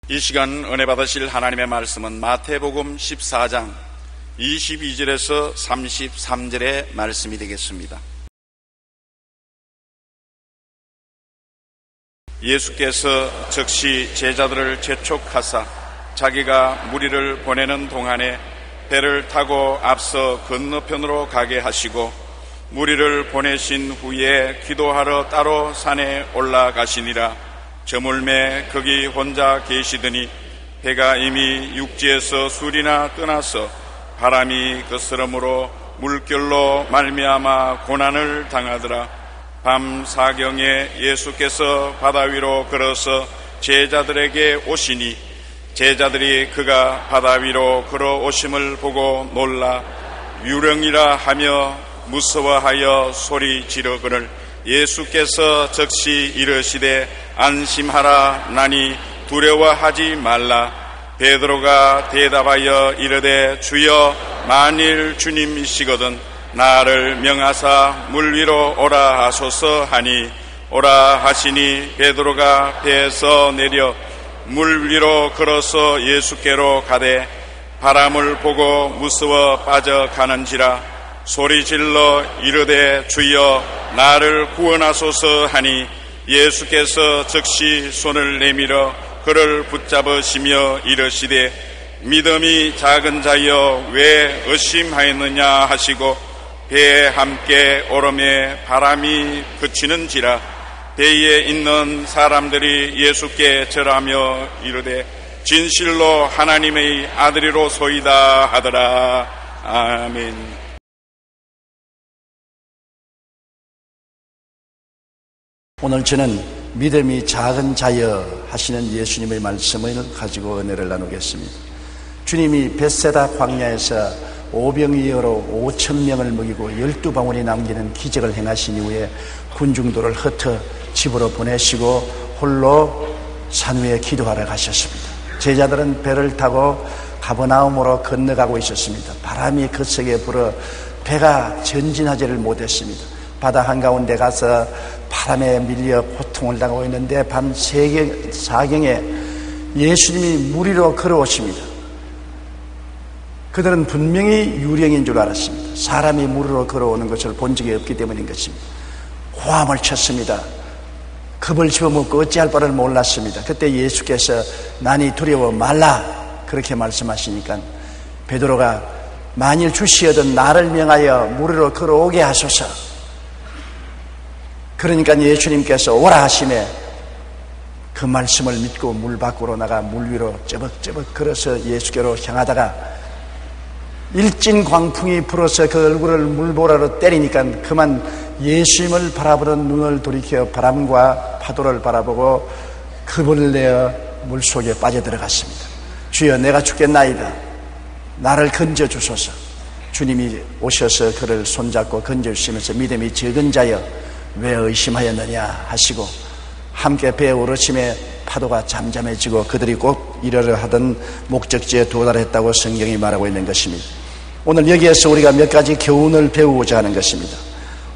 이 시간 은혜 받으실 하나님의 말씀은 마태복음 14장 22절에서 33절의 말씀이 되겠습니다. 예수께서 즉시 제자들을 재촉하사 자기가 무리를 보내는 동안에 배를 타고 앞서 건너편으로 가게 하시고 무리를 보내신 후에 기도하러 따로 산에 올라가시니라. 저물매 거기 혼자 계시더니 배가 이미 육지에서 술이나 떠나서 바람이 거스름으로 물결로 말미암아 고난을 당하더라. 밤 사경에 예수께서 바다 위로 걸어서 제자들에게 오시니 제자들이 그가 바다 위로 걸어오심을 보고 놀라 유령이라 하며 무서워하여 소리 지르거늘 예수께서 즉시 이르시되 안심하라 나니 두려워하지 말라. 베드로가 대답하여 이르되 주여 만일 주님이시거든 나를 명하사 물 위로 오라 하소서 하니 오라 하시니 베드로가 배에서 내려 물 위로 걸어서 예수께로 가되 바람을 보고 무서워 빠져가는지라. 소리질러 이르되 주여 나를 구원하소서 하니 예수께서 즉시 손을 내밀어 그를 붙잡으시며 이르시되 믿음이 작은 자여 왜 의심하였느냐 하시고 배에 함께 오름에 바람이 그치는지라. 배에 있는 사람들이 예수께 절하며 이르되 진실로 하나님의 아들이로소이다 하더라. 아멘. 오늘 저는 믿음이 작은 자여 하시는 예수님의 말씀을 가지고 은혜를 나누겠습니다. 주님이 벳세다 광야에서 오병이어로 5,000명을 먹이고 12방울이 남기는 기적을 행하신 이후에 군중들을 흩어 집으로 보내시고 홀로 산 위에 기도하러 가셨습니다. 제자들은 배를 타고 가버나움으로 건너가고 있었습니다. 바람이 거세게 불어 배가 전진하지를 못했습니다. 바다 한가운데 가서 바람에 밀려 고통을 당하고 있는데 밤 4경에 예수님이 물 위로 걸어오십니다. 그들은 분명히 유령인 줄 알았습니다. 사람이 물 위로 걸어오는 것을 본 적이 없기 때문인 것입니다. 고함을 쳤습니다. 겁을 집어먹고 어찌할 바를 몰랐습니다. 그때 예수께서 나니 두려워 말라 그렇게 말씀하시니까 베드로가 만일 주시어든 나를 명하여 물 위로 걸어오게 하소서. 그러니까 예수님께서 오라 하시매 그 말씀을 믿고 물 밖으로 나가 물 위로 쩌벅쩌벅 걸어서 예수께로 향하다가 일진 광풍이 불어서 그 얼굴을 물보라로 때리니까 그만 예수님을 바라보는 눈을 돌이켜 바람과 파도를 바라보고 겁을 내어 물속에 빠져들어갔습니다. 주여 내가 죽겠나이다. 나를 건져주소서. 주님이 오셔서 그를 손잡고 건져주시면서 믿음이 적은 자여 왜 의심하였느냐 하시고 함께 배에 오르심에 파도가 잠잠해지고 그들이 꼭 이르려 하던 목적지에 도달했다고 성경이 말하고 있는 것입니다. 오늘 여기에서 우리가 몇 가지 교훈을 배우고자 하는 것입니다.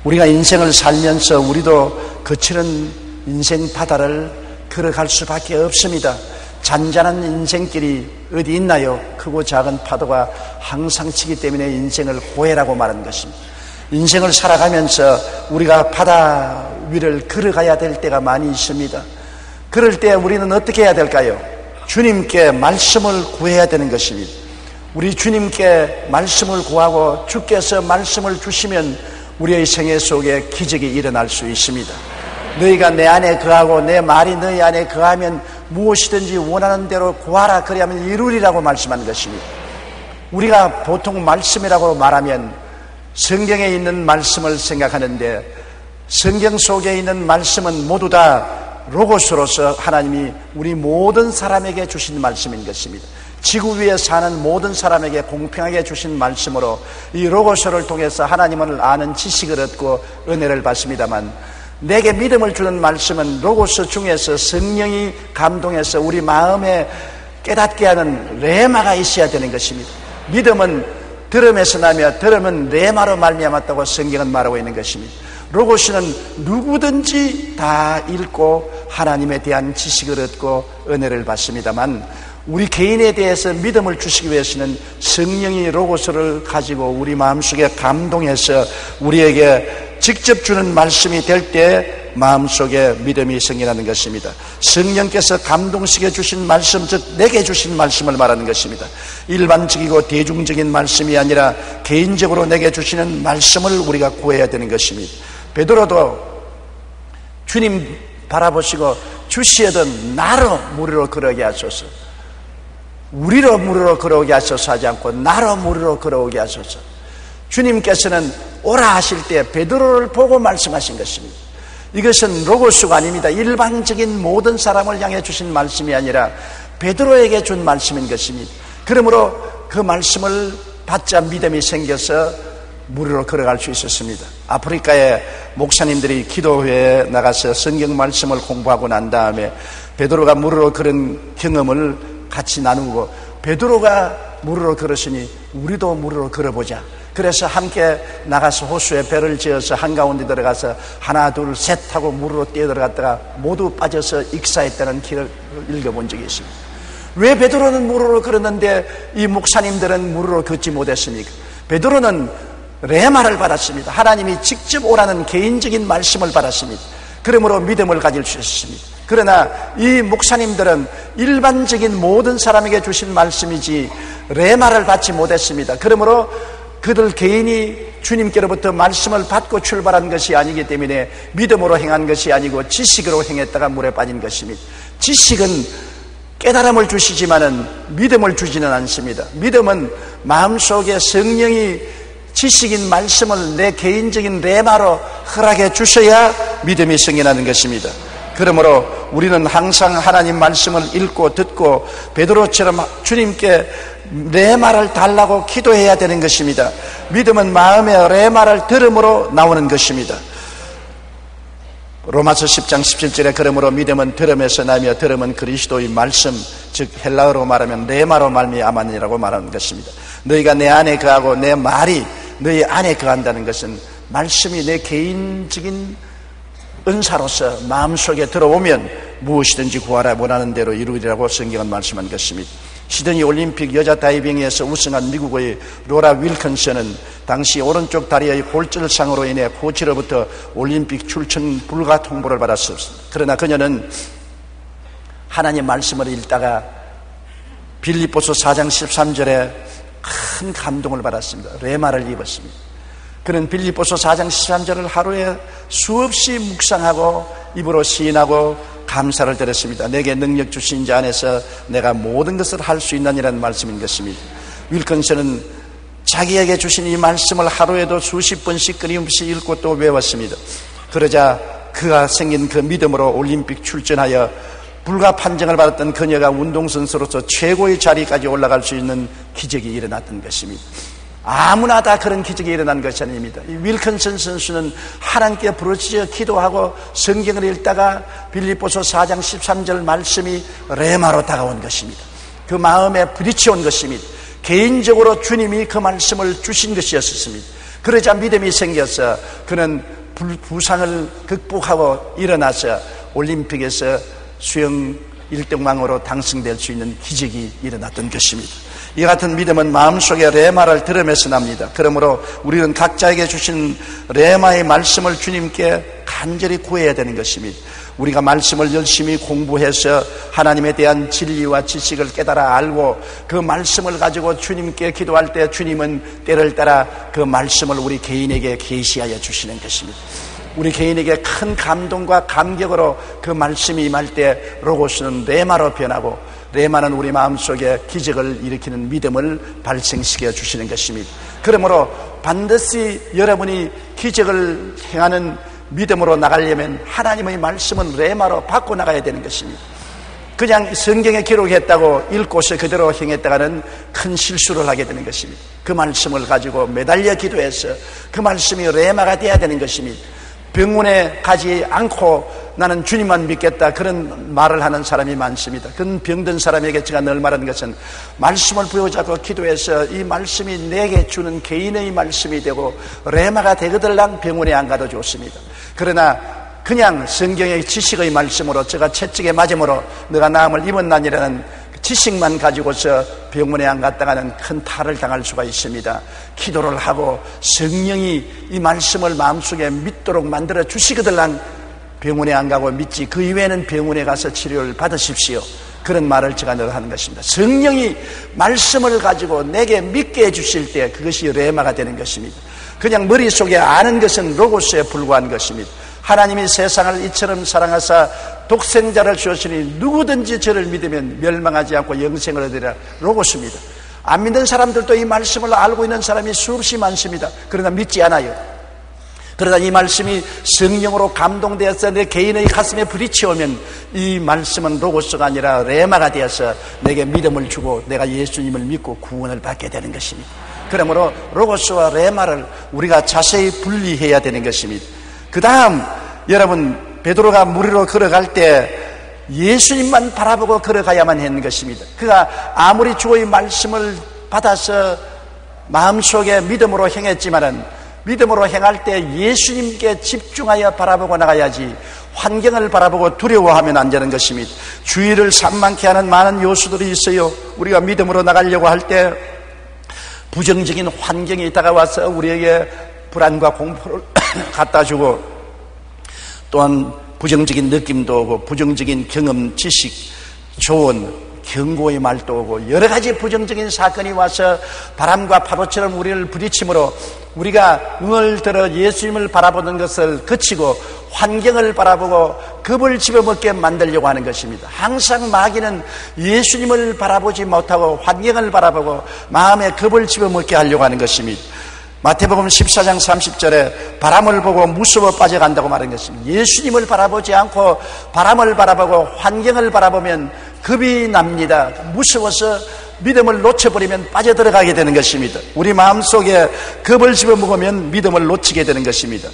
우리가 인생을 살면서 우리도 거칠은 인생 바다를 걸어갈 수밖에 없습니다. 잔잔한 인생길이 어디 있나요? 크고 작은 파도가 항상 치기 때문에 인생을 고해라고 말하는 것입니다. 인생을 살아가면서 우리가 바다 위를 걸어가야 될 때가 많이 있습니다. 그럴 때 우리는 어떻게 해야 될까요? 주님께 말씀을 구해야 되는 것입니다. 우리 주님께 말씀을 구하고 주께서 말씀을 주시면 우리의 생애 속에 기적이 일어날 수 있습니다. 너희가 내 안에 거하고 내 말이 너희 안에 거하면 무엇이든지 원하는 대로 구하라 그리하면 이루리라고 말씀한 것입니다. 우리가 보통 말씀이라고 말하면 성경에 있는 말씀을 생각하는데 성경 속에 있는 말씀은 모두 다 로고스로서 하나님이 우리 모든 사람에게 주신 말씀인 것입니다. 지구 위에 사는 모든 사람에게 공평하게 주신 말씀으로 이 로고스를 통해서 하나님을 아는 지식을 얻고 은혜를 받습니다만 내게 믿음을 주는 말씀은 로고스 중에서 성령이 감동해서 우리 마음에 깨닫게 하는 레마가 있어야 되는 것입니다. 믿음은 들음에서 나며 들음은 레마로 말미암았다고 성경은 말하고 있는 것입니다. 로고스는 누구든지 다 읽고 하나님에 대한 지식을 얻고 은혜를 받습니다만, 우리 개인에 대해서 믿음을 주시기 위해서는 성령이 로고스를 가지고 우리 마음속에 감동해서 우리에게 직접 주는 말씀이 될 때 마음속에 믿음이 생기는 것입니다. 성령께서 감동시켜 주신 말씀, 즉 내게 주신 말씀을 말하는 것입니다. 일반적이고 대중적인 말씀이 아니라 개인적으로 내게 주시는 말씀을 우리가 구해야 되는 것입니다. 베드로도 주님 바라보시고 주시하던 나로 무리로 걸어오게 하소서, 우리로 무리로 걸어오게 하소서 하지 않고 나로 무리로 걸어오게 하소서. 주님께서는 오라 하실 때 베드로를 보고 말씀하신 것입니다. 이것은 로고스가 아닙니다. 일반적인 모든 사람을 향해 주신 말씀이 아니라 베드로에게 준 말씀인 것입니다. 그러므로 그 말씀을 받자 믿음이 생겨서 무리로 걸어갈 수 있었습니다. 아프리카에 목사님들이 기도회에 나가서 성경 말씀을 공부하고 난 다음에 베드로가 무리로 걸은 경험을 같이 나누고, 베드로가 무리로 걸었으니 우리도 무리로 걸어보자. 그래서 함께 나가서 호수에 배를 지어서 한가운데 들어가서 하나 둘 셋 하고 물으로 뛰어들어갔다가 모두 빠져서 익사했다는 길을 읽어본 적이 있습니다. 왜 베드로는 무리로 걸었는데 이 목사님들은 무리로 걷지 못했습니까? 베드로는 레마를 받았습니다. 하나님이 직접 오라는 개인적인 말씀을 받았습니다. 그러므로 믿음을 가질 수 있었습니다. 그러나 이 목사님들은 일반적인 모든 사람에게 주신 말씀이지 레마를 받지 못했습니다. 그러므로 그들 개인이 주님께로부터 말씀을 받고 출발한 것이 아니기 때문에 믿음으로 행한 것이 아니고 지식으로 행했다가 물에 빠진 것입니다. 지식은 깨달음을 주시지만은 믿음을 주지는 않습니다. 믿음은 마음속에 성령이 지식인 말씀을 내 개인적인 레마로 허락해 주셔야 믿음이 생겨나는 것입니다. 그러므로 우리는 항상 하나님 말씀을 읽고 듣고 베드로처럼 주님께 레마를 달라고 기도해야 되는 것입니다. 믿음은 마음의 레마를 들음으로 나오는 것입니다. 로마서 10장 17절에 그러므로 믿음은 들음에서 나며 들음은 그리스도의 말씀, 즉 헬라어로 말하면 레마로 말미암았느니라고 말하는 것입니다. 너희가 내 안에 거하고 내 말이 너희 안에 거한다는 것은 말씀이 내 개인적인 은사로서 마음속에 들어오면 무엇이든지 구하라 원하는 대로 이루리라고 성경은 말씀한 것입니다. 시드니 올림픽 여자 다이빙에서 우승한 미국의 로라 윌컨슨은 당시 오른쪽 다리의 골절상으로 인해 코치로부터 올림픽 출전 불가 통보를 받았습니다. 그러나 그녀는 하나님 말씀을 읽다가 빌립보서 4장 13절에 큰 감동을 받았습니다. 레마를 입었습니다. 그는 빌립보서 4장 13절을 하루에 수없이 묵상하고 입으로 시인하고 감사를 드렸습니다. 내게 능력 주신 자 안에서 내가 모든 것을 할 수 있느니라는 말씀인 것입니다. 윌컨슨은 자기에게 주신 이 말씀을 하루에도 수십 번씩 끊임없이 읽고 또 외웠습니다. 그러자 그가 생긴 그 믿음으로 올림픽 출전하여 불가 판정을 받았던 그녀가 운동선수로서 최고의 자리까지 올라갈 수 있는 기적이 일어났던 것입니다. 아무나 다 그런 기적이 일어난 것이 아닙니다. 이 윌컨슨 선수는 하나님께 부르짖어 기도하고 성경을 읽다가 빌립보서 4장 13절 말씀이 레마로 다가온 것입니다. 그 마음에 부딪혀온 것입니다. 개인적으로 주님이 그 말씀을 주신 것이었습니다. 그러자 믿음이 생겨서 그는 부상을 극복하고 일어나서 올림픽에서 수영 1등왕으로 당선될 수 있는 기적이 일어났던 것입니다. 이 같은 믿음은 마음속에 레마를 들음에서 납니다. 그러므로 우리는 각자에게 주신 레마의 말씀을 주님께 간절히 구해야 되는 것입니다. 우리가 말씀을 열심히 공부해서 하나님에 대한 진리와 지식을 깨달아 알고 그 말씀을 가지고 주님께 기도할 때 주님은 때를 따라 그 말씀을 우리 개인에게 계시하여 주시는 것입니다. 우리 개인에게 큰 감동과 감격으로 그 말씀이 임할 때 로고스는 레마로 변하고 레마는 우리 마음속에 기적을 일으키는 믿음을 발생시켜 주시는 것입니다. 그러므로 반드시 여러분이 기적을 행하는 믿음으로 나가려면 하나님의 말씀은 레마로 바꿔 나가야 되는 것입니다. 그냥 성경에 기록했다고 읽고서 그대로 행했다가는 큰 실수를 하게 되는 것입니다. 그 말씀을 가지고 매달려 기도해서 그 말씀이 레마가 되어야 되는 것입니다. 병원에 가지 않고 나는 주님만 믿겠다 그런 말을 하는 사람이 많습니다. 그런 병든 사람에게 제가 늘 말하는 것은 말씀을 부여잡고 기도해서 이 말씀이 내게 주는 개인의 말씀이 되고 레마가 되거들랑 병원에 안 가도 좋습니다. 그러나 그냥 성경의 지식의 말씀으로 제가 채찍에 맞음으로 너가 나음을 입었나니라는 지식만 가지고서 병원에 안 갔다가는 큰 탈을 당할 수가 있습니다. 기도를 하고 성령이 이 말씀을 마음속에 믿도록 만들어 주시거들랑 병원에 안 가고 믿지, 그 이외에는 병원에 가서 치료를 받으십시오. 그런 말을 제가 늘 하는 것입니다. 성령이 말씀을 가지고 내게 믿게 해주실 때 그것이 레마가 되는 것입니다. 그냥 머릿속에 아는 것은 로고스에 불과한 것입니다. 하나님이 세상을 이처럼 사랑하사 독생자를 주었으니 누구든지 저를 믿으면 멸망하지 않고 영생을 얻으리라. 로고스입니다. 안 믿는 사람들도 이 말씀을 알고 있는 사람이 수없이 많습니다. 그러나 믿지 않아요. 그러다 이 말씀이 성령으로 감동되어서 내 개인의 가슴에 부딪혀오면 이 말씀은 로고스가 아니라 레마가 되어서 내게 믿음을 주고 내가 예수님을 믿고 구원을 받게 되는 것입니다. 그러므로 로고스와 레마를 우리가 자세히 분리해야 되는 것입니다. 그 다음 여러분, 베드로가 물 위로 걸어갈 때 예수님만 바라보고 걸어가야만 하는 것입니다. 그가 아무리 주의 말씀을 받아서 마음속에 믿음으로 행했지만은 믿음으로 행할 때 예수님께 집중하여 바라보고 나가야지 환경을 바라보고 두려워하면 안 되는 것입니다. 주의를 산만케 하는 많은 요소들이 있어요. 우리가 믿음으로 나가려고 할 때 부정적인 환경이 다가와서 우리에게 불안과 공포를 갖다 주고 또한 부정적인 느낌도 오고 부정적인 경험, 지식, 조언, 경고의 말도 오고 여러 가지 부정적인 사건이 와서 바람과 파도처럼 우리를 부딪힘으로 우리가 응을 들어 예수님을 바라보는 것을 그치고 환경을 바라보고 겁을 집어먹게 만들려고 하는 것입니다. 항상 마귀는 예수님을 바라보지 못하고 환경을 바라보고 마음에 겁을 집어먹게 하려고 하는 것입니다. 마태복음 14장 30절에 바람을 보고 무서워 빠져간다고 말한 것입니다. 예수님을 바라보지 않고 바람을 바라보고 환경을 바라보면 겁이 납니다. 무서워서 믿음을 놓쳐버리면 빠져들어가게 되는 것입니다. 우리 마음속에 겁을 집어먹으면 믿음을 놓치게 되는 것입니다.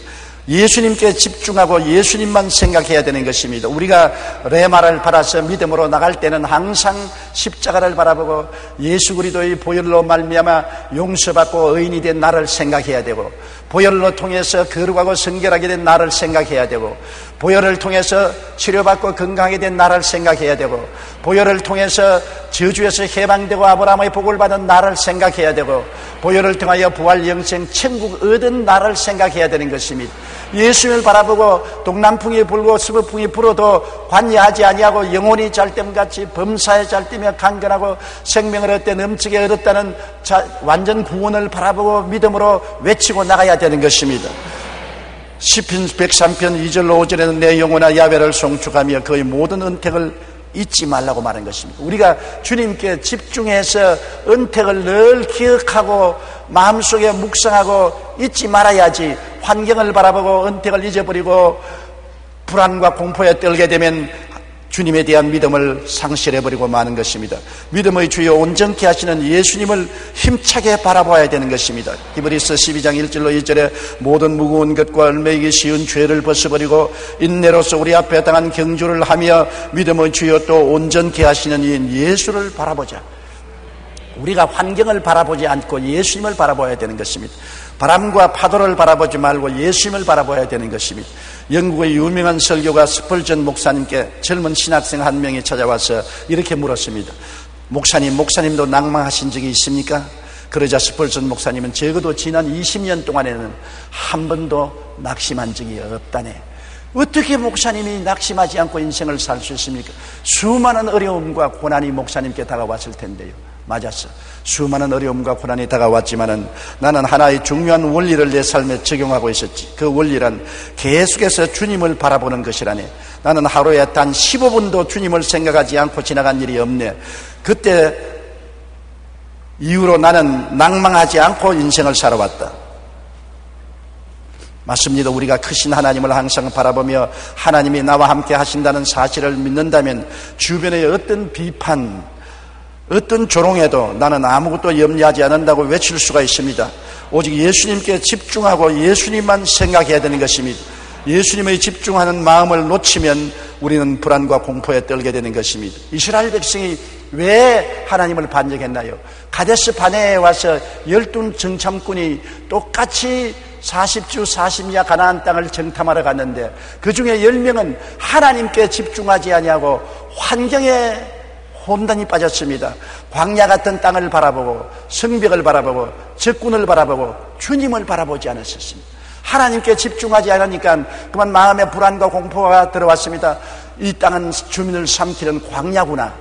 예수님께 집중하고 예수님만 생각해야 되는 것입니다. 우리가 레마를 받아서 믿음으로 나갈 때는 항상 십자가를 바라보고 예수 그리스도의 보혈로 말미암아 용서받고 의인이 된 나를 생각해야 되고, 보혈로 통해서 거룩하고 성결하게 된 나를 생각해야 되고, 보혈을 통해서 치료받고 건강하게 된 나를 생각해야 되고, 보혈을 통해서 저주에서 해방되고 아브라함의 복을 받은 나를 생각해야 되고, 보혈을 통하여 부활 영생 천국 얻은 나를 생각해야 되는 것입니다. 예수님을 바라보고 동남풍이 불고 서북풍이 불어도 관여하지 아니하고 영혼이 잘됨같이 범사에 잘되며 강건하고 생명을 얻되 넘치게 얻었다는 완전 구원을 바라보고 믿음으로 외치고 나가야 되는 것입니다. 시편 103편 2절로 5절에는 내 영혼아 야훼를 송축하며 그의 모든 은택을 잊지 말라고 말한 것입니다. 우리가 주님께 집중해서 은택을 늘 기억하고 마음속에 묵상하고 잊지 말아야지 환경을 바라보고 은택을 잊어버리고 불안과 공포에 떨게 되면 주님에 대한 믿음을 상실해버리고 마는 것입니다. 믿음의 주여 온전케 하시는 예수님을 힘차게 바라봐야 되는 것입니다. 히브리서 12장 1절로 2절에 모든 무거운 것과 얽매이기 쉬운 죄를 벗어버리고 인내로서 우리 앞에 당한 경주를 하며 믿음의 주여 또 온전케 하시는 이인 예수를 바라보자. 우리가 환경을 바라보지 않고 예수님을 바라봐야 되는 것입니다. 바람과 파도를 바라보지 말고 예수님을 바라봐야 되는 것입니다. 영국의 유명한 설교가 스펄전 목사님께 젊은 신학생 한 명이 찾아와서 이렇게 물었습니다. 목사님도 낭망하신 적이 있습니까? 그러자 스펄전 목사님은 적어도 지난 20년 동안에는 한 번도 낙심한 적이 없다네. 어떻게 목사님이 낙심하지 않고 인생을 살 수 있습니까? 수많은 어려움과 고난이 목사님께 다가왔을 텐데요. 맞았어. 수많은 어려움과 고난이 다가왔지만은 나는 하나의 중요한 원리를 내 삶에 적용하고 있었지. 그 원리란 계속해서 주님을 바라보는 것이라네. 나는 하루에 단 15분도 주님을 생각하지 않고 지나간 일이 없네. 그때 이후로 나는 낭망하지 않고 인생을 살아왔다. 맞습니다. 우리가 크신 하나님을 항상 바라보며 하나님이 나와 함께 하신다는 사실을 믿는다면 주변의 어떤 비판, 어떤 조롱에도 나는 아무것도 염려하지 않는다고 외칠 수가 있습니다. 오직 예수님께 집중하고 예수님만 생각해야 되는 것입니다. 예수님의 집중하는 마음을 놓치면 우리는 불안과 공포에 떨게 되는 것입니다. 이스라엘 백성이 왜 하나님을 반역했나요? 가데스 바네에 와서 12 정탐꾼이 똑같이 40주 40야 가나안 땅을 정탐하러 갔는데 그 중에 10명은 하나님께 집중하지 아니하고 환경에 혼돈이 빠졌습니다. 광야 같은 땅을 바라보고 성벽을 바라보고 적군을 바라보고 주님을 바라보지 않았었습니다. 하나님께 집중하지 않으니까 그만 마음에 불안과 공포가 들어왔습니다. 이 땅은 주민을 삼키는 광야구나.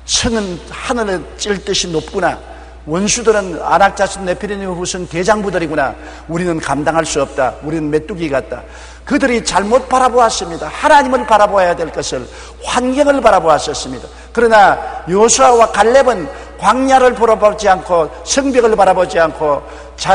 성은 하늘을 찔듯이 높구나. 원수들은 아낙자손 네피리님 후손 대장부들이구나. 우리는 감당할 수 없다. 우리는 메뚜기 같다. 그들이 잘못 바라보았습니다. 하나님을 바라보아야 될 것을, 환경을 바라보았었습니다. 그러나 여호수아와 갈렙은 광야를 바라보지 않고 성벽을 바라보지 않고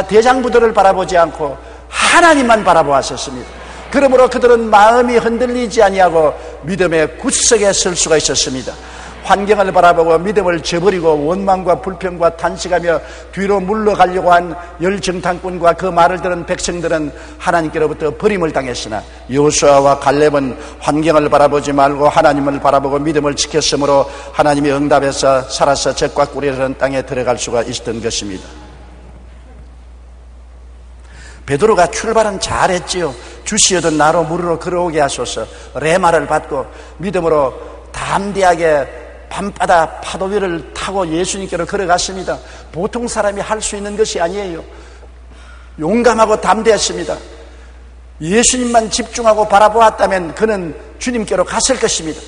대장부들을 바라보지 않고 하나님만 바라보았었습니다. 그러므로 그들은 마음이 흔들리지 아니하고 믿음의 굳석에 설 수가 있었습니다. 환경을 바라보고 믿음을 저버리고 원망과 불평과 탄식하며 뒤로 물러가려고 한 열정탐꾼과 그 말을 들은 백성들은 하나님께로부터 버림을 당했으나 여호수아와 갈렙은 환경을 바라보지 말고 하나님을 바라보고 믿음을 지켰으므로 하나님이 응답해서 살아서 적과 꿀이라는 땅에 들어갈 수가 있었던 것입니다. 베드로가 출발은 잘했지요. 주시어도 나로 무리로 걸어오게 하소서. 레마를 받고 믿음으로 담대하게 밤바다 파도 위를 타고 예수님께로 걸어갔습니다. 보통 사람이 할 수 있는 것이 아니에요. 용감하고 담대했습니다. 예수님만 집중하고 바라보았다면 그는 주님께로 갔을 것입니다.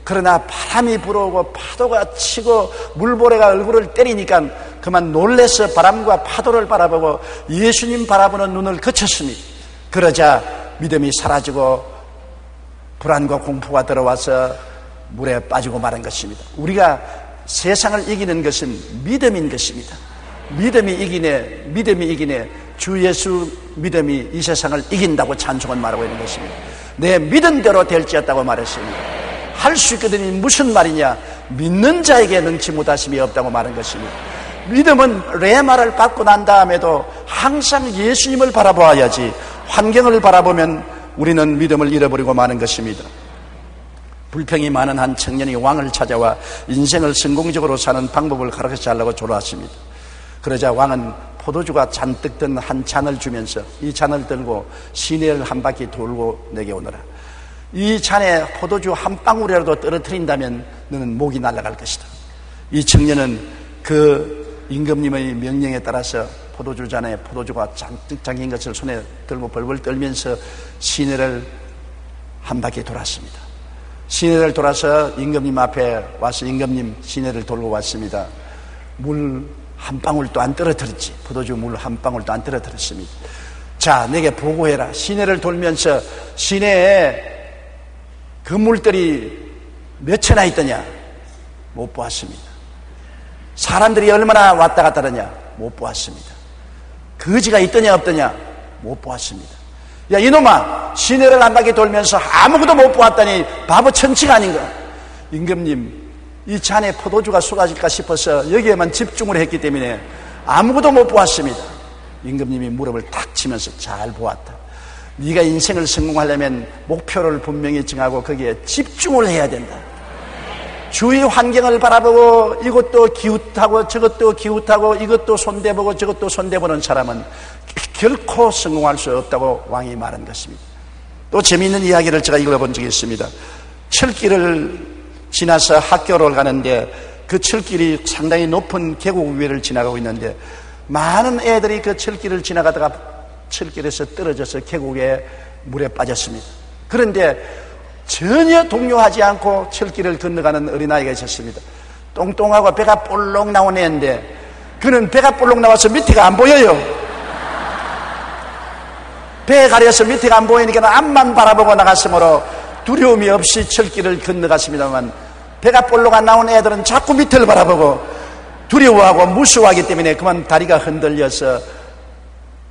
그러나 바람이 불어오고 파도가 치고 물보레가 얼굴을 때리니까 그만 놀래서 바람과 파도를 바라보고 예수님 바라보는 눈을 그쳤습니다. 그러자 믿음이 사라지고 불안과 공포가 들어와서 물에 빠지고 마는 것입니다. 우리가 세상을 이기는 것은 믿음인 것입니다. 믿음이 이기네. 주 예수 믿음이 이 세상을 이긴다고 찬송은 말하고 있는 것입니다. 내 믿은 대로 될지었다고 말했습니다. 할 수 있거든요. 무슨 말이냐? 믿는 자에게 능치 못하심이 없다고 말한 것입니다. 믿음은 레마를 받고 난 다음에도 항상 예수님을 바라보아야지, 환경을 바라보면 우리는 믿음을 잃어버리고 마는 것입니다. 불평이 많은 한 청년이 왕을 찾아와 인생을 성공적으로 사는 방법을 가르쳐 달라고 졸라왔습니다. 그러자 왕은 포도주가 잔뜩 든 한 잔을 주면서 이 잔을 들고 시내를 한 바퀴 돌고 내게 오너라. 이 잔에 포도주 한 방울이라도 떨어뜨린다면 너는 목이 날아갈 것이다. 이 청년은 그 임금님의 명령에 따라서 포도주 잔에 포도주가 잔뜩 잠긴 것을 손에 들고 벌벌 떨면서 시내를 한 바퀴 돌았습니다. 시내를 돌아서 임금님 앞에 와서 임금님 시내를 돌고 왔습니다. 물 한 방울도 안 떨어뜨렸지. 포도주 물 한 방울도 안 떨어뜨렸습니다. 자, 내게 보고해라. 시내를 돌면서 시내에 건물들이 몇 채나 있더냐? 못 보았습니다. 사람들이 얼마나 왔다 갔다 하느냐? 못 보았습니다. 거지가 있더냐 없더냐? 못 보았습니다. 야, 이놈아, 시내를 한 바퀴 돌면서 아무것도 못 보았다니 바보 천치가 아닌가? 임금님, 이 잔에 포도주가 쏟아질까 싶어서 여기에만 집중을 했기 때문에 아무것도 못 보았습니다. 임금님이 무릎을 탁 치면서 잘 보았다. 네가 인생을 성공하려면 목표를 분명히 정하고 거기에 집중을 해야 된다. 주위 환경을 바라보고 이것도 기웃하고 저것도 기웃하고 이것도 손대보고 저것도 손대보는 사람은 결코 성공할 수 없다고 왕이 말한 것입니다. 또 재미있는 이야기를 제가 읽어본 적이 있습니다. 철길을 지나서 학교를 가는데 그 철길이 상당히 높은 계곡 위를 지나가고 있는데 많은 애들이 그 철길을 지나가다가 철길에서 떨어져서 계곡에 물에 빠졌습니다. 그런데 전혀 동요하지 않고 철길을 건너가는 어린아이가 있었습니다. 똥똥하고 배가 볼록 나온 애인데 그는 배가 볼록 나와서 밑에가 안 보여요. 배에 가려서 밑에가 안 보이니까 앞만 바라보고 나갔으므로 두려움이 없이 철길을 건너갔습니다만 배가 볼록 안 나온 애들은 자꾸 밑을 바라보고 두려워하고 무서워하기 때문에 그만 다리가 흔들려서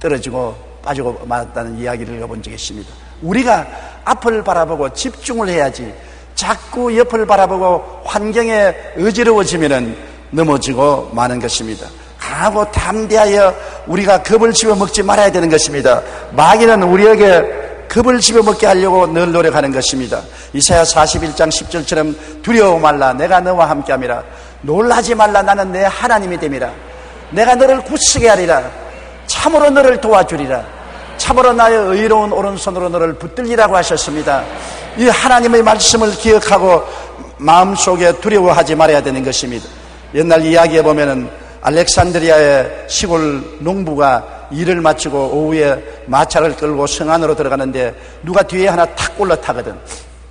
떨어지고 빠지고 말았다는 이야기를 읽어본 적이 있습니다. 우리가 앞을 바라보고 집중을 해야지 자꾸 옆을 바라보고 환경에 어지러워지면 넘어지고 마는 것입니다. 강하고 담대하여 우리가 겁을 집어먹지 말아야 되는 것입니다. 마귀는 우리에게 겁을 집어먹게 하려고 늘 노력하는 것입니다. 이사야 41장 10절처럼 두려워 말라 내가 너와 함께함이라. 놀라지 말라 나는 내 하나님이 됨이라. 내가 너를 굳세게 하리라. 참으로 너를 도와주리라. 참으로 나의 의로운 오른손으로 너를 붙들리라고 하셨습니다. 이 하나님의 말씀을 기억하고 마음속에 두려워하지 말아야 되는 것입니다. 옛날 이야기에 보면은 알렉산드리아의 시골 농부가 일을 마치고 오후에 마차를 끌고 성 안으로 들어가는데 누가 뒤에 하나 탁 올라타거든.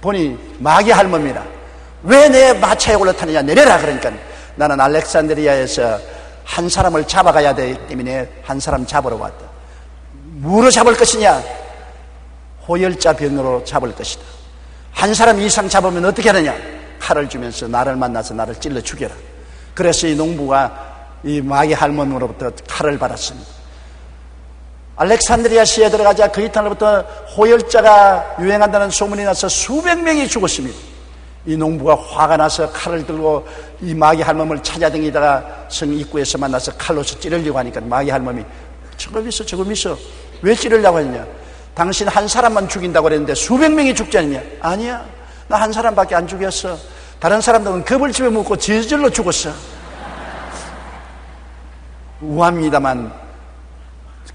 보니 마귀 할멈이라. 왜 내 마차에 올라타느냐, 내려라. 그러니까 나는 알렉산드리아에서 한 사람을 잡아가야 되기 때문에 한 사람 잡으러 왔다. 뭐로 잡을 것이냐? 호열자 병으로 잡을 것이다. 한 사람 이상 잡으면 어떻게 하느냐? 칼을 주면서 나를 만나서 나를 찔러 죽여라. 그래서 이 농부가 이 마귀 할멈으로부터 칼을 받았습니다. 알렉산드리아시에 들어가자 그 이튿날부터 호열자가 유행한다는 소문이 나서 수백 명이 죽었습니다. 이 농부가 화가 나서 칼을 들고 이 마귀 할멈을 찾아다니다가 성 입구에서 만나서 칼로서 찌르려고 하니까 마귀 할멈이 조금 있어 왜 찌르려고 하느냐? 당신 한 사람만 죽인다고 그랬는데 수백 명이 죽지 않느냐? 아니야, 나 한 사람밖에 안 죽였어. 다른 사람들은 겁을 집어먹고 저절로 죽었어. 우합니다만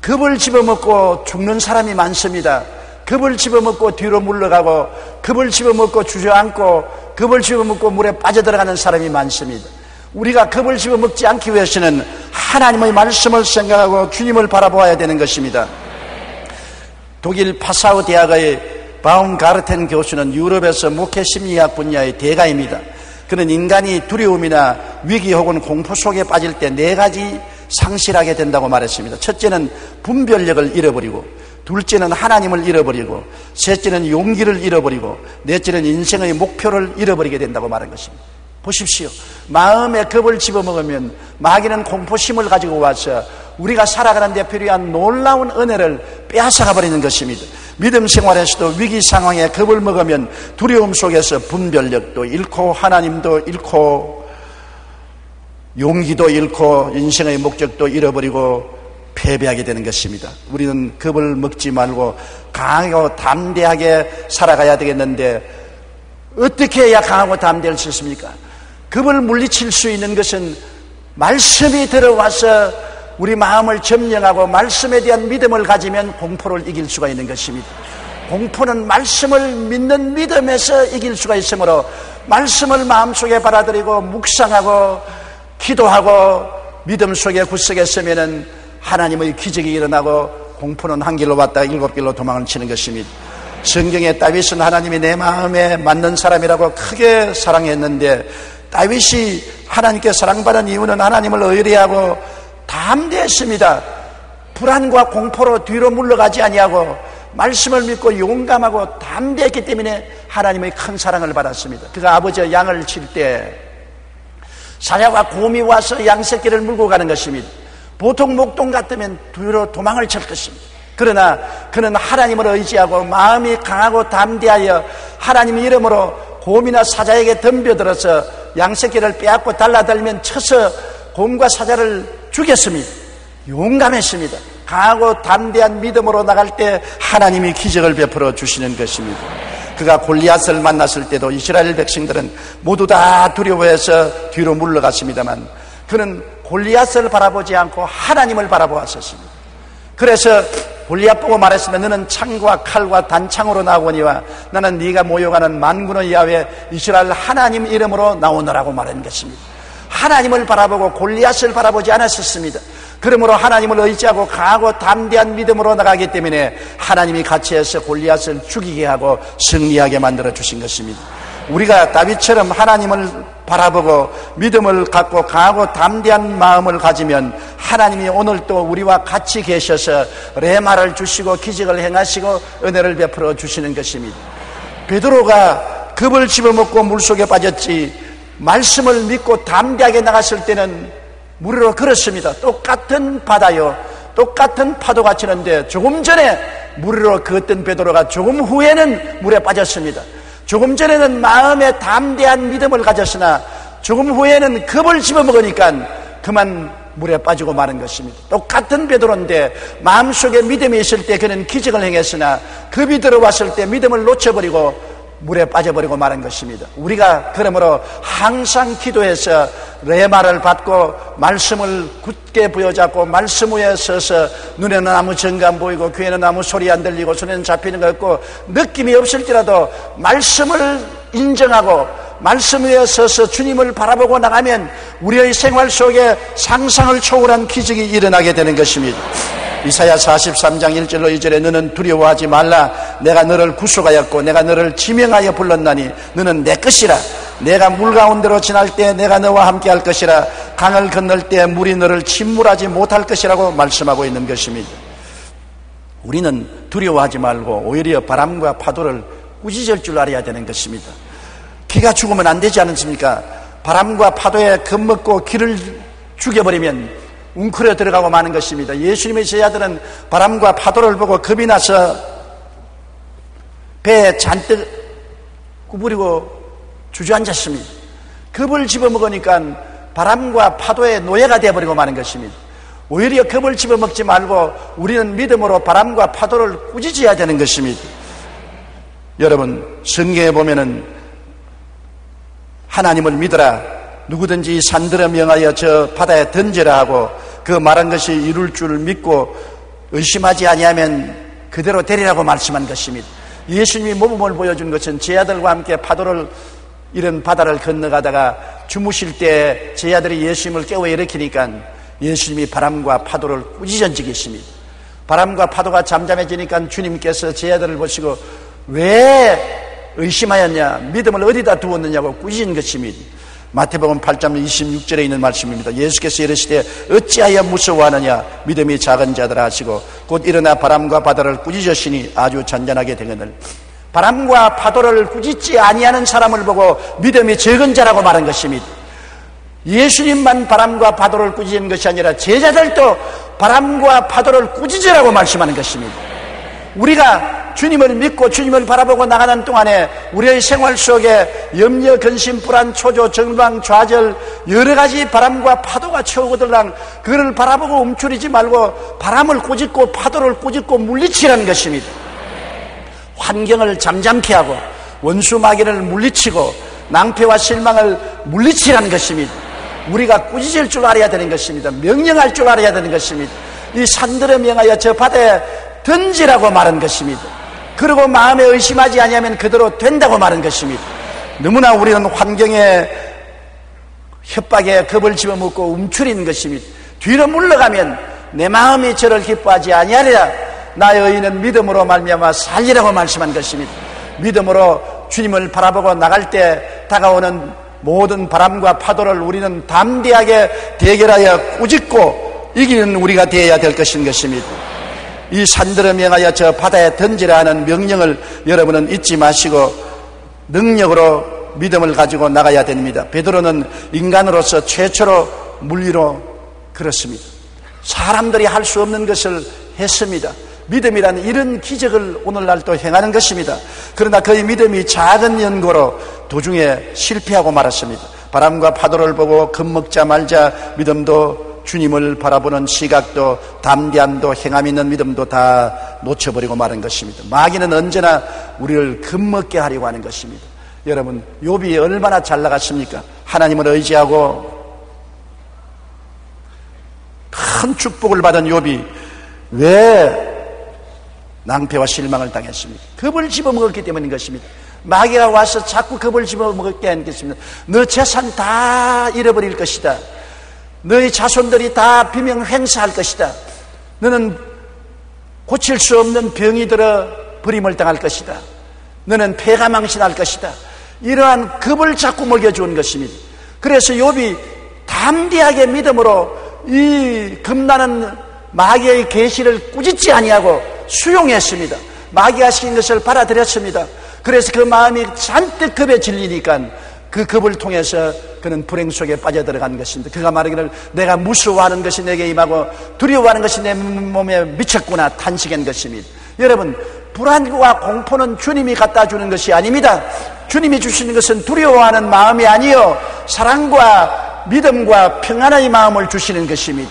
겁을 집어먹고 죽는 사람이 많습니다. 겁을 집어먹고 뒤로 물러가고 겁을 집어먹고 주저앉고 겁을 집어먹고 물에 빠져들어가는 사람이 많습니다. 우리가 겁을 집어먹지 않기 위해서는 하나님의 말씀을 생각하고 주님을 바라보아야 되는 것입니다. 독일 파사우 대학의 바움가르텐 교수는 유럽에서 목회 심리학 분야의 대가입니다. 그는 인간이 두려움이나 위기 혹은 공포 속에 빠질 때 네 가지 상실하게 된다고 말했습니다. 첫째는 분별력을 잃어버리고, 둘째는 하나님을 잃어버리고, 셋째는 용기를 잃어버리고, 넷째는 인생의 목표를 잃어버리게 된다고 말한 것입니다. 보십시오. 마음에 겁을 집어먹으면 마귀는 공포심을 가지고 와서 우리가 살아가는 데 필요한 놀라운 은혜를 빼앗아가 버리는 것입니다. 믿음 생활에서도 위기 상황에 겁을 먹으면 두려움 속에서 분별력도 잃고 하나님도 잃고 용기도 잃고 인생의 목적도 잃어버리고 패배하게 되는 것입니다. 우리는 겁을 먹지 말고 강하고 담대하게 살아가야 되겠는데 어떻게 해야 강하고 담대할 수 있습니까? 겁을 물리칠 수 있는 것은 말씀이 들어와서 우리 마음을 점령하고 말씀에 대한 믿음을 가지면 공포를 이길 수가 있는 것입니다. 공포는 말씀을 믿는 믿음에서 이길 수가 있으므로 말씀을 마음속에 받아들이고 묵상하고 기도하고 믿음 속에 굳세게 서면은 하나님의 기적이 일어나고 공포는 한 길로 왔다가 일곱 길로 도망을 치는 것입니다. 성경에 다윗은 하나님이 내 마음에 맞는 사람이라고 크게 사랑했는데 다윗이 하나님께 사랑받은 이유는 하나님을 의뢰하고 담대했습니다. 불안과 공포로 뒤로 물러가지 아니하고 말씀을 믿고 용감하고 담대했기 때문에 하나님의 큰 사랑을 받았습니다. 그가 아버지가 양을 칠 때 사자와 곰이 와서 양새끼를 물고 가는 것입니다. 보통 목동 같으면 뒤로 도망을 칠 것입니다. 그러나 그는 하나님을 의지하고 마음이 강하고 담대하여 하나님의 이름으로 곰이나 사자에게 덤벼들어서 양새끼를 빼앗고 달라들면 쳐서 곰과 사자를 죽였습니다. 용감했습니다. 강하고 담대한 믿음으로 나갈 때 하나님이 기적을 베풀어 주시는 것입니다. 그가 골리앗을 만났을 때도 이스라엘 백성들은 모두 다 두려워해서 뒤로 물러갔습니다만 그는 골리앗을 바라보지 않고 하나님을 바라보았었습니다. 그래서 골리앗 보고 말했으면 너는 창과 칼과 단창으로 나오거니와 나는 네가 모욕하는 만군의 야훼 이스라엘 하나님 이름으로 나오너라고 말한 것입니다. 하나님을 바라보고 골리앗을 바라보지 않았었습니다. 그러므로 하나님을 의지하고 강하고 담대한 믿음으로 나가기 때문에 하나님이 같이 해서 골리앗을 죽이게 하고 승리하게 만들어 주신 것입니다. 우리가 다윗처럼 하나님을 바라보고 믿음을 갖고 강하고 담대한 마음을 가지면 하나님이 오늘 또 우리와 같이 계셔서 레마를 주시고 기적을 행하시고 은혜를 베풀어 주시는 것입니다. 베드로가 겁을 집어먹고 물속에 빠졌지 말씀을 믿고 담대하게 나갔을 때는 물으로 걸었습니다. 똑같은 바다요, 똑같은 파도가 치는데 조금 전에 물으로 걷던 베드로가 조금 후에는 물에 빠졌습니다. 조금 전에는 마음에 담대한 믿음을 가졌으나 조금 후에는 겁을 집어먹으니까 그만 물에 빠지고 마는 것입니다. 똑같은 베드로인데 마음속에 믿음이 있을 때 그는 기적을 행했으나 겁이 들어왔을 때 믿음을 놓쳐버리고 물에 빠져버리고 마는 것입니다. 우리가 그러므로 항상 기도해서 레마를 받고 말씀을 굳게 부여잡고 말씀 위에 서서 눈에는 아무 정감 보이고 귀에는 아무 소리 안 들리고 손에는 잡히는 거 없고 느낌이 없을지라도 말씀을 인정하고 말씀 위에 서서 주님을 바라보고 나가면 우리의 생활 속에 상상을 초월한 기적이 일어나게 되는 것입니다. 이사야 43장 1절로 2절에 너는 두려워하지 말라. 내가 너를 구속하였고 내가 너를 지명하여 불렀나니 너는 내 것이라. 내가 물 가운데로 지날 때 내가 너와 함께 할 것이라. 강을 건널 때 물이 너를 침몰하지 못할 것이라고 말씀하고 있는 것입니다. 우리는 두려워하지 말고 오히려 바람과 파도를 꾸짖을 줄 알아야 되는 것입니다. 기가 죽으면 안 되지 않습니까? 바람과 파도에 겁먹고 기를 죽여버리면 웅크려 들어가고 마는 것입니다. 예수님의 제자들은 바람과 파도를 보고 겁이 나서 배에 잔뜩 구부리고 주저앉았습니다. 겁을 집어먹으니까 바람과 파도의 노예가 되어버리고 마는 것입니다. 오히려 겁을 집어먹지 말고 우리는 믿음으로 바람과 파도를 꾸짖어야 되는 것입니다. 여러분, 성경에 보면은 하나님을 믿어라, 누구든지 산들어 명하여 저 바다에 던져라 하고 그 말한 것이 이룰 줄 믿고 의심하지 아니하면 그대로 되리라고 말씀한 것입니다. 예수님이 모범을 보여준 것은 제자들과 함께 파도를 이런 바다를 건너가다가 주무실 때 제자들이 예수님을 깨워 일으키니까 예수님이 바람과 파도를 꾸짖은 계십니다. 바람과 파도가 잠잠해지니까 주님께서 제자들을 보시고 왜 의심하였냐, 믿음을 어디다 두었느냐고 꾸짖은 것입니다. 마태복음 8장 26절에 있는 말씀입니다. 예수께서 이르시되 어찌하여 무서워하느냐, 믿음이 작은 자들아 하시고 곧 일어나 바람과 바다를 꾸짖으시니 아주 잔잔하게 되거늘. 바람과 파도를 꾸짖지 아니하는 사람을 보고 믿음이 적은 자라고 말한 것입니다. 예수님만 바람과 파도를 꾸짖는 것이 아니라 제자들도 바람과 파도를 꾸짖으라고 말씀하는 것입니다. 우리가 주님을 믿고 주님을 바라보고 나가는 동안에 우리의 생활 속에 염려, 근심, 불안, 초조, 절망, 좌절 여러 가지 바람과 파도가 쳐오거들랑 그를 바라보고 움츠리지 말고 바람을 꾸짖고 파도를 꾸짖고 물리치라는 것입니다. 환경을 잠잠케 하고 원수 마귀를 물리치고 낭패와 실망을 물리치라는 것입니다. 우리가 꾸짖을 줄 알아야 되는 것입니다. 명령할 줄 알아야 되는 것입니다. 이 산들을 명하여 저 바다에 던지라고 말한 것입니다. 그리고 마음에 의심하지 아니하면 그대로 된다고 말한 것입니다. 너무나 우리는 환경에 협박에 겁을 집어먹고 움츠리는 것입니다. 뒤로 물러가면 내 마음이 저를 기뻐하지 아니하리라. 나의 의인은 믿음으로 말미암아 살리라고 말씀한 것입니다. 믿음으로 주님을 바라보고 나갈 때 다가오는 모든 바람과 파도를 우리는 담대하게 대결하여 꾸짖고 이기는 우리가 되어야 될 것입니다. 이 산들을 명하여 저 바다에 던지라 하는 명령을 여러분은 잊지 마시고 능력으로 믿음을 가지고 나가야 됩니다. 베드로는 인간으로서 최초로 물 위로 걸었습니다. 사람들이 할 수 없는 것을 했습니다. 믿음이라는 이런 기적을 오늘날 또 행하는 것입니다. 그러나 그의 믿음이 작은 연고로 도중에 실패하고 말았습니다. 바람과 파도를 보고 겁먹자 말자 믿음도 주님을 바라보는 시각도 담대함도 행함 있는 믿음도 다 놓쳐버리고 마는 것입니다. 마귀는 언제나 우리를 겁먹게 하려고 하는 것입니다. 여러분, 욥이 얼마나 잘 나갔습니까? 하나님을 의지하고 큰 축복을 받은 욥이 왜 낭패와 실망을 당했습니까? 겁을 집어먹었기 때문인 것입니다. 마귀가 와서 자꾸 겁을 집어먹게 한 것입니다. 너 재산 다 잃어버릴 것이다. 너희 자손들이 다 비명 횡사할 것이다. 너는 고칠 수 없는 병이 들어 버림을 당할 것이다. 너는 폐가 망신할 것이다. 이러한 겁을 자꾸 먹여주는 것입니다. 그래서 욥이 담대하게 믿음으로 이 겁나는 마귀의 계시를 꾸짖지 아니하고 수용했습니다. 마귀가 시킨 것을 받아들였습니다. 그래서 그 마음이 잔뜩 겁에 질리니까 그 겁을 통해서 그는 불행 속에 빠져들어간 것입니다. 그가 말하기를 내가 무서워하는 것이 내게 임하고 두려워하는 것이 내 몸에 미쳤구나 탄식한 것입니다. 여러분, 불안과 공포는 주님이 갖다 주는 것이 아닙니다. 주님이 주시는 것은 두려워하는 마음이 아니요 사랑과 믿음과 평안의 마음을 주시는 것입니다.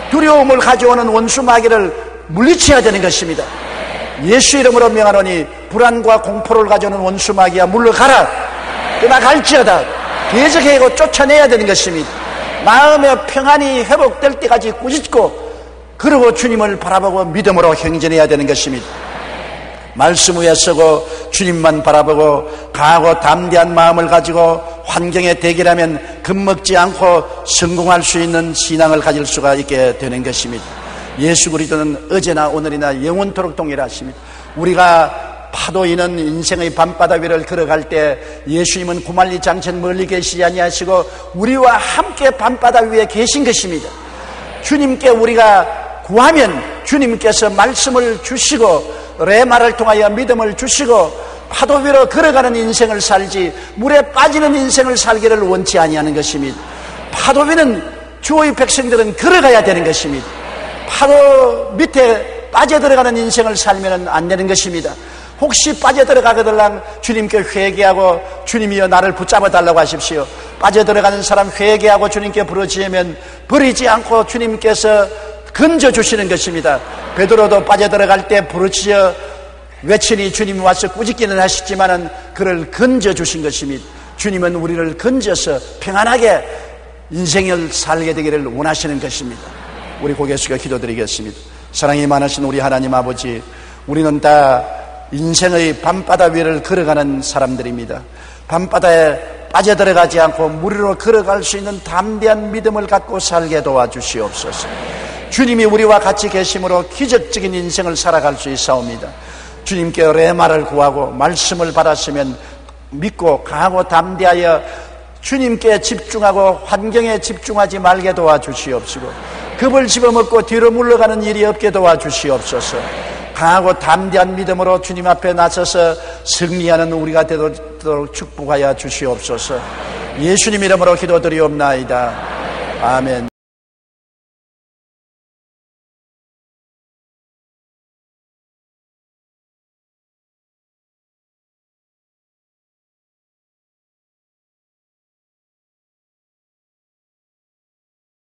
두려움을 가져오는 원수 마귀를 물리쳐야 되는 것입니다. 예수 이름으로 명하노니 불안과 공포를 가져오는 원수 마귀야 물러가라. 떠나갈지어다. 대적해고 쫓아내야 되는 것입니다. 마음의 평안이 회복될 때까지 꾸짖고 그러고 주님을 바라보고 믿음으로 행진해야 되는 것입니다. 말씀 위에 서고 주님만 바라보고 강하고 담대한 마음을 가지고 환경에 대결하면 겁먹지 않고 성공할 수 있는 신앙을 가질 수가 있게 되는 것입니다. 예수 그리스도는 어제나 오늘이나 영원토록 동일하십니다. 우리가 파도 있는 인생의 밤바다 위를 걸어갈 때 예수님은 구만리 장천 멀리 계시지 아니하시고 우리와 함께 밤바다 위에 계신 것입니다. 주님께 우리가 구하면 주님께서 말씀을 주시고 레마를 통하여 믿음을 주시고 파도 위로 걸어가는 인생을 살지 물에 빠지는 인생을 살기를 원치 아니하는 것입니다. 파도 위는 주의 백성들은 걸어가야 되는 것입니다. 파도 밑에 빠져들어가는 인생을 살면 안 되는 것입니다. 혹시 빠져들어가거들랑 주님께 회개하고 주님이여 나를 붙잡아 달라고 하십시오. 빠져들어가는 사람 회개하고 주님께 부르짖으면 버리지 않고 주님께서 건져주시는 것입니다. 베드로도 빠져들어갈 때 부르짖어 외치니 주님이 와서 꾸짖기는 하시지만은 그를 건져주신 것입니다. 주님은 우리를 건져서 평안하게 인생을 살게 되기를 원하시는 것입니다. 우리 고개 숙여 기도드리겠습니다. 사랑이 많으신 우리 하나님 아버지, 우리는 다 인생의 밤바다 위를 걸어가는 사람들입니다. 밤바다에 빠져들어가지 않고 물 위로 걸어갈 수 있는 담대한 믿음을 갖고 살게 도와주시옵소서. 주님이 우리와 같이 계심으로 기적적인 인생을 살아갈 수 있사옵니다. 주님께 레마를 구하고 말씀을 받았으면 믿고 강하고 담대하여 주님께 집중하고 환경에 집중하지 말게 도와주시옵시고 겁을 집어먹고 뒤로 물러가는 일이 없게 도와주시옵소서. 강하고 담대한 믿음으로 주님 앞에 나서서 승리하는 우리가 되도록 축복하여 주시옵소서. 예수님 이름으로 기도드리옵나이다. 아멘.